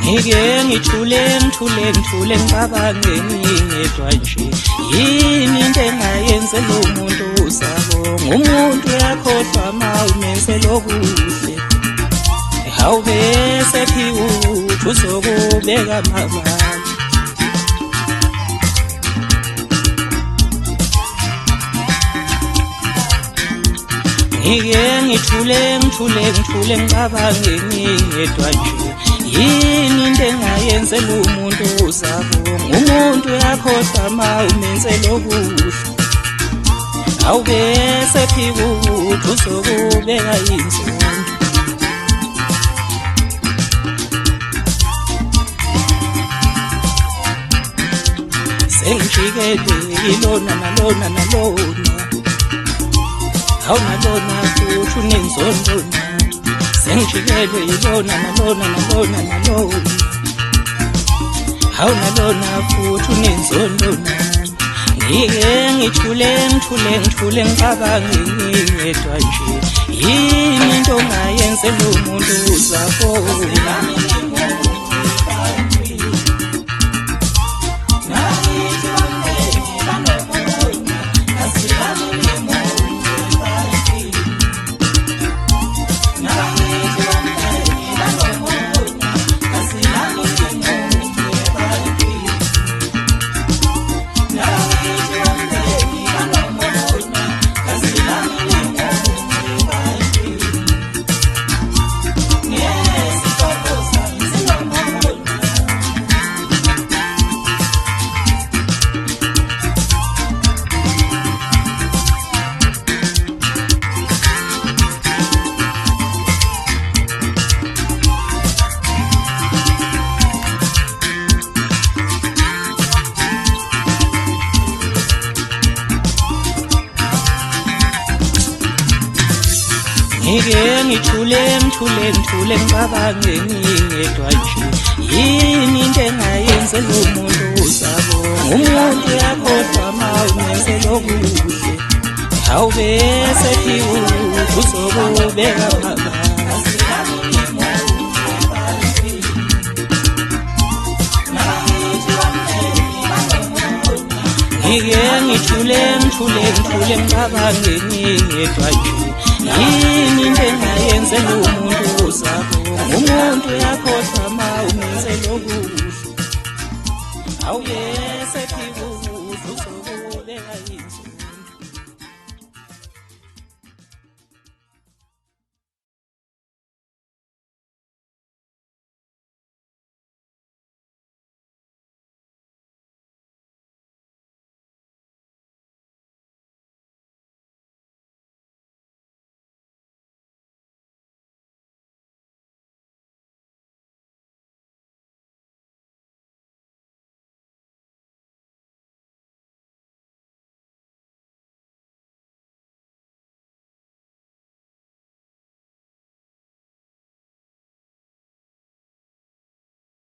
ngike ngithule ngicabange ngingedwa nje yini into engayenze lo muntu usabonga umuntu yakhohlwa mawumenze lokuhle awube sephiwe ukuthi uzokubeka amabala ngike ngithule ngicabange ngingedwa nje yini into engayenze lo muntu usabonga umuntu yakhohlwa mawumenze lokuhle awube sephiwe ukuthi uzokubeka inzondo sengijikele ilona nalona awunalona futhi unenzondo sengijikele ilona nalona awunalona futhi unenzondo ngike ngithule ngicabange ngingedwa nje yini into ongayenze lo muntu uzabonga ngike ngithule ngicabange ngingedwa nje yini into engayenze lo muntu usabonga umuntu yakhohlwa mawumenze lokuhle awube sephiwe ukuthi uzokubeka amabala ngike ngithule ngicabange ngingedwa nje yini into engayenze lo muntu usabonga umuntu yakhohlwa mawumenze lokuhle awuyese